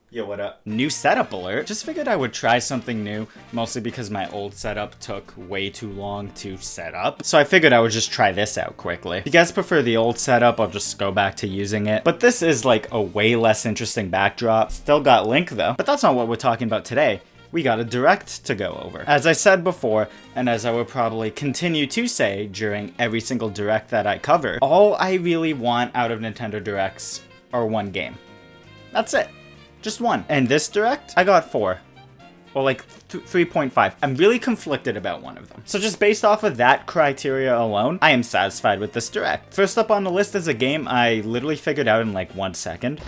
Yo, what up? New setup alert. Just figured I would try something new, mostly because my old setup took way too long to set up. So I figured I would just try this out quickly. If you guys prefer the old setup, I'll just go back to using it. But this is like a way less interesting backdrop. Still got Link though. But that's not what we're talking about today. We got a direct to go over. As I said before, and as I will probably continue to say during every single direct that I cover, all I really want out of Nintendo Directs are one game. That's it. Just one. And this direct, I got 4. Well, like 3.5. I'm really conflicted about one of them. So just based off of that criteria alone, I am satisfied with this direct. First up on the list is a game I literally figured out in like 1 second.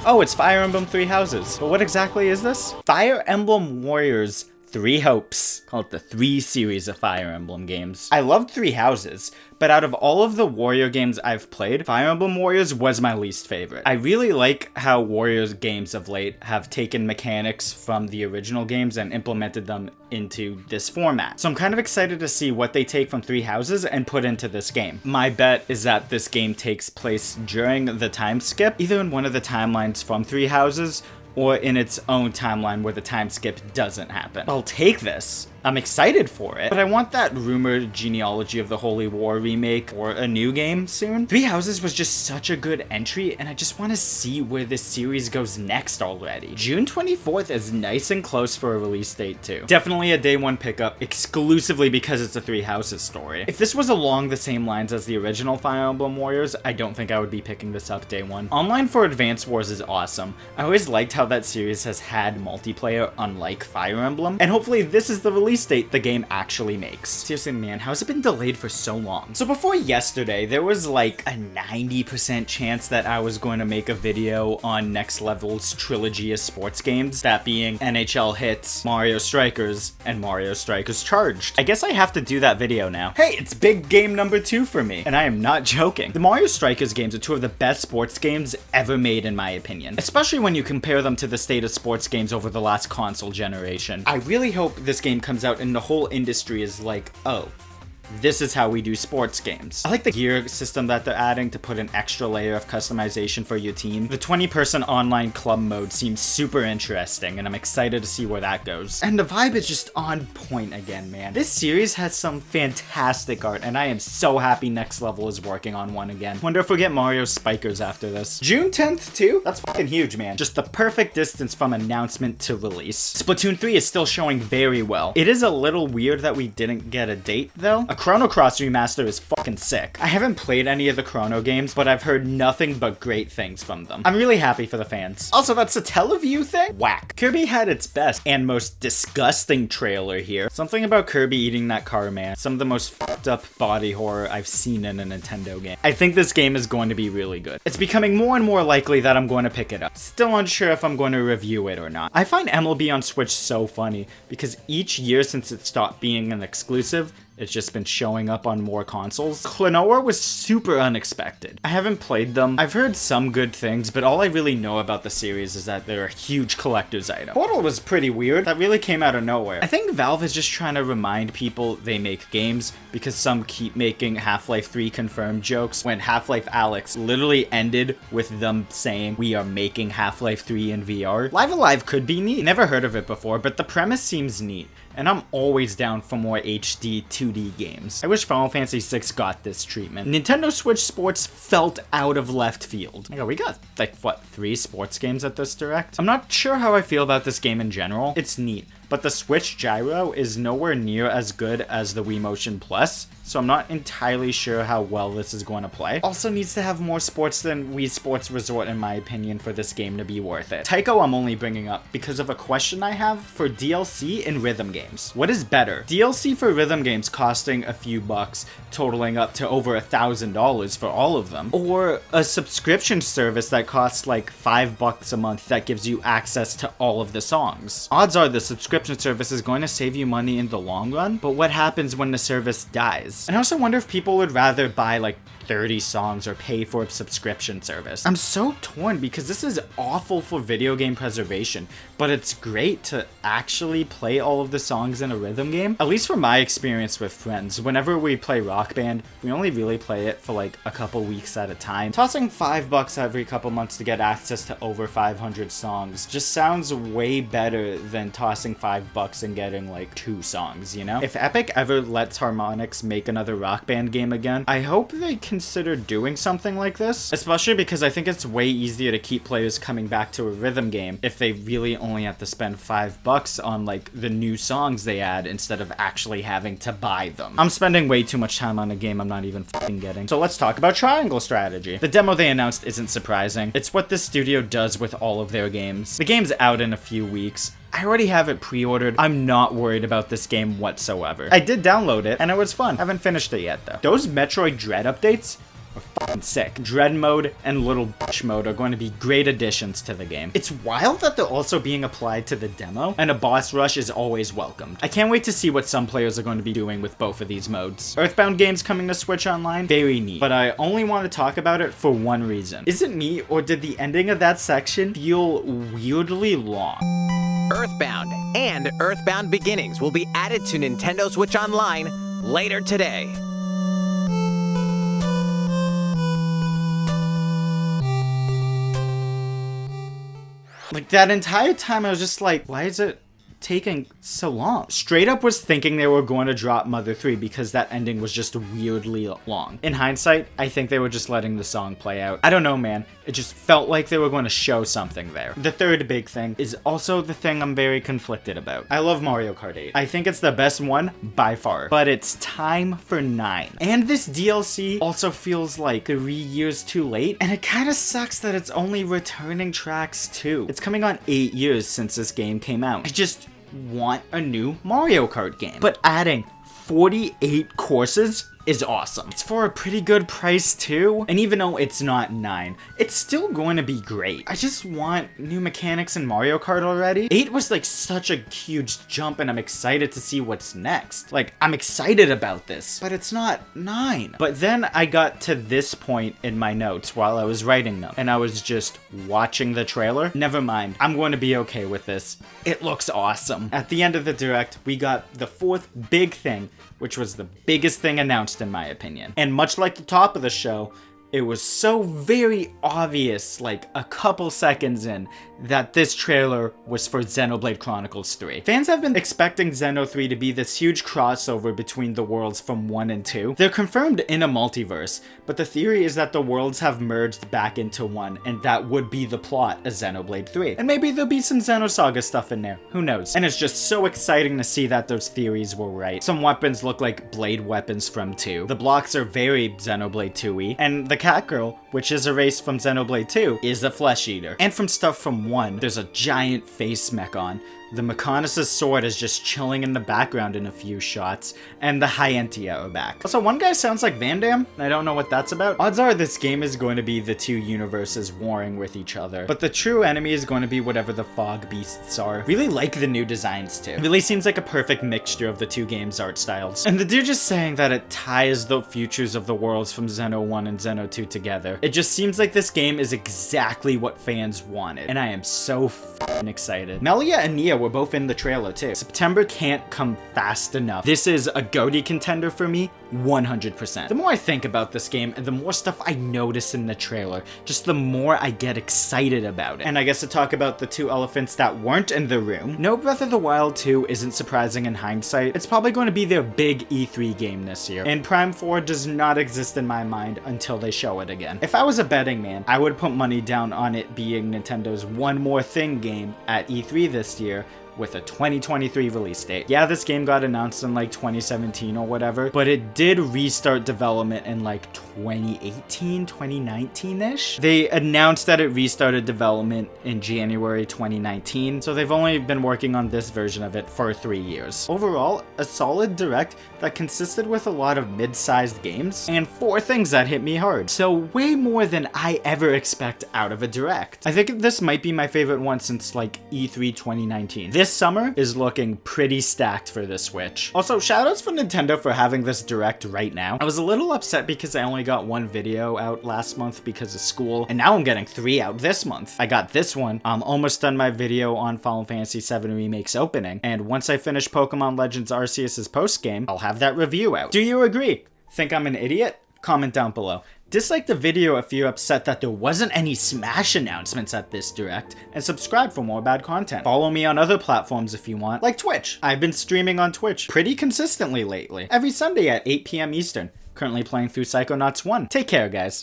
Oh, it's Fire Emblem Three Houses. But what exactly is this? Fire Emblem Warriors Three Hopes. Call it the 3 series of Fire Emblem games. I loved Three Houses, but out of all of the Warrior games I've played, Fire Emblem Warriors was my least favorite. I really like how Warriors games of late have taken mechanics from the original games and implemented them into this format. So I'm kind of excited to see what they take from Three Houses and put into this game. My bet is that this game takes place during the time skip, either in one of the timelines from Three Houses, or in its own timeline where the time skip doesn't happen. I'll take this. I'm excited for it, but I want that rumored Genealogy of the Holy War remake or a new game soon. Three Houses was just such a good entry, and I just want to see where this series goes next already. June 24th is nice and close for a release date too. Definitely a day one pickup, exclusively because it's a Three Houses story. If this was along the same lines as the original Fire Emblem Warriors, I don't think I would be picking this up day one. Online for Advance Wars is awesome. I always liked how that series has had multiplayer unlike Fire Emblem, and hopefully this is the release date the game actually makes. Seriously, man, how's it been delayed for so long? So before yesterday, there was like a 90% chance that I was going to make a video on Next Level's trilogy of sports games, that being NHL Hits, Mario Strikers, and Mario Strikers Charged. I guess I have to do that video now. Hey, it's big game number 2 for me, and I am not joking. The Mario Strikers games are 2 of the best sports games ever made in my opinion, especially when you compare them to the state of sports games over the last console generation. I really hope this game comes out and the whole industry is like, oh, this is how we do sports games. I like the gear system that they're adding to put an extra layer of customization for your team. The 20-person online club mode seems super interesting, and I'm excited to see where that goes. And the vibe is just on point again, man. This series has some fantastic art, and I am so happy Next Level is working on one again. Wonder if we'll get Mario Spikers after this. June 10th too? That's fucking huge, man. Just the perfect distance from announcement to release. Splatoon 3 is still showing very well. It is a little weird that we didn't get a date, though. A Chrono Cross remaster is fucking sick. I haven't played any of the Chrono games, but I've heard nothing but great things from them. I'm really happy for the fans. Also, that's a Teleview thing? Whack. Kirby had its best and most disgusting trailer here. Something about Kirby eating that car, man. Some of the most fucked up body horror I've seen in a Nintendo game. I think this game is going to be really good. It's becoming more and more likely that I'm going to pick it up. Still unsure if I'm going to review it or not. I find MLB on Switch so funny because each year since it stopped being an exclusive, it's just been showing up on more consoles. Klonoa was super unexpected. I haven't played them. I've heard some good things, but all I really know about the series is that they're a huge collector's item. Portal was pretty weird. That really came out of nowhere. I think Valve is just trying to remind people they make games because some keep making Half-Life 3 confirmed jokes when Half-Life Alyx literally ended with them saying, "We are making Half-Life 3 in VR." Live Alive could be neat. Never heard of it before, but the premise seems neat. And I'm always down for more HD 2D games. I wish Final Fantasy VI got this treatment. Nintendo Switch Sports felt out of left field. Oh, we got like, what, 3 sports games at this direct? I'm not sure how I feel about this game in general. It's neat, but the Switch gyro is nowhere near as good as the Wii Motion Plus, so I'm not entirely sure how well this is going to play. Also needs to have more sports than Wii Sports Resort in my opinion for this game to be worth it. Taiko I'm only bringing up because of a question I have for DLC in rhythm games. What is better? DLC for rhythm games costing a few bucks, totaling up to over $1,000 for all of them, or a subscription service that costs like $5 a month that gives you access to all of the songs? Odds are the subscription service is going to save you money in the long run, but what happens when the service dies? And I also wonder if people would rather buy like 30 songs or pay for a subscription service. I'm so torn because this is awful for video game preservation, but it's great to actually play all of the songs in a rhythm game. At least from my experience with friends, whenever we play Rock Band, we only really play it for like a couple weeks at a time. Tossing $5 every couple months to get access to over 500 songs just sounds way better than tossing $5 and getting like 2 songs, you know? If Epic ever lets Harmonix make another Rock Band game again, I hope they consider doing something like this, especially because I think it's way easier to keep players coming back to a rhythm game if they really only have to spend $5 on like the new songs they add instead of actually having to buy them. I'm spending way too much time on a game I'm not even f***ing getting. So let's talk about triangle strategy. The demo they announced isn't surprising. It's what this studio does with all of their games. The game's out in a few weeks. I already have it pre-ordered. I'm not worried about this game whatsoever. I did download it, and it was fun. Haven't finished it yet, though. Those Metroid Dread updates are fucking sick. Dread mode and Little Bitch mode are going to be great additions to the game. It's wild that they're also being applied to the demo, and a boss rush is always welcomed. I can't wait to see what some players are going to be doing with both of these modes. Earthbound Games coming to Switch Online, very neat, but I only want to talk about it for one reason. Is it me, or did the ending of that section feel weirdly long? Earthbound and Earthbound Beginnings will be added to Nintendo Switch Online later today. Like, that entire time I was just like, why is it taking so long? Straight up was thinking they were going to drop Mother 3 because that ending was just weirdly long. In hindsight, I think they were just letting the song play out. I don't know, man. It just felt like they were going to show something there. The third big thing is also the thing I'm very conflicted about. I love Mario Kart 8. I think it's the best one by far, but it's time for 9. And this DLC also feels like 3 years too late, and it kind of sucks that it's only returning tracks too. It's coming on 8 years since this game came out. I just want a new Mario Kart game. But adding 48 courses is awesome. It's for a pretty good price too, and even though it's not 9, it's still going to be great. I just want new mechanics in Mario Kart already. 8 was like such a huge jump, and I'm excited to see what's next. Like, I'm excited about this, but it's not 9. But then I got to this point in my notes while I was writing them, and I was just watching the trailer. Never mind, I'm going to be okay with this. It looks awesome. At the end of the direct, we got the fourth big thing, which was the biggest thing announced in my opinion. And much like the top of the show, it was so very obvious, like a couple seconds in, that this trailer was for Xenoblade Chronicles 3. Fans have been expecting Xeno 3 to be this huge crossover between the worlds from 1 and 2. They're confirmed in a multiverse, but the theory is that the worlds have merged back into one, and that would be the plot of Xenoblade 3. And maybe there'll be some Xenosaga stuff in there, who knows? And it's just so exciting to see that those theories were right. Some weapons look like blade weapons from 2. The blocks are very Xenoblade 2-y, and the cat girl, which is a race from Xenoblade 2, is a flesh eater. And from stuff from 1, there's a giant face mech on. The Mechonis' sword is just chilling in the background in a few shots, and the Hyentia are back. Also, one guy sounds like Van Damme. I don't know what that's about. Odds are this game is going to be the two universes warring with each other, but the true enemy is going to be whatever the fog beasts are. Really like the new designs too. It really seems like a perfect mixture of the two games' art styles. And the dude just saying that it ties the futures of the worlds from Xeno 1 and Xeno 2 together. It just seems like this game is exactly what fans wanted, and I am so f***ing excited. Melia and Nia were both in the trailer too. September can't come fast enough. This is a GOTY contender for me, 100%. The more I think about this game, and the more stuff I notice in the trailer, just the more I get excited about it. And I guess to talk about the two elephants that weren't in the room, no Breath of the Wild 2 isn't surprising in hindsight. It's probably going to be their big E3 game this year, and Prime 4 does not exist in my mind until they show it again. If I was a betting man, I would put money down on it being Nintendo's One More Thing game at E3 this year, with a 2023 release date. Yeah, this game got announced in like 2017 or whatever, but it did restart development in like 2018, 2019-ish. They announced that it restarted development in January 2019, so they've only been working on this version of it for 3 years. Overall, a solid direct that consisted with a lot of mid-sized games, and 4 things that hit me hard. So way more than I ever expect out of a direct. I think this might be my favorite one since like E3 2019. This this summer is looking pretty stacked for the Switch. Also, shoutouts for Nintendo for having this direct right now. I was a little upset because I only got one video out last month because of school, and now I'm getting 3 out this month. I got this one. I'm almost done my video on Final Fantasy VII Remake's opening, and once I finish Pokemon Legends Arceus' post-game, I'll have that review out. Do you agree? Think I'm an idiot? Comment down below. Dislike the video if you're upset that there wasn't any Smash announcements at this direct, and subscribe for more bad content. Follow me on other platforms if you want, like Twitch. I've been streaming on Twitch pretty consistently lately, every Sunday at 8 p.m. Eastern. Currently playing through Psychonauts 1. Take care, guys.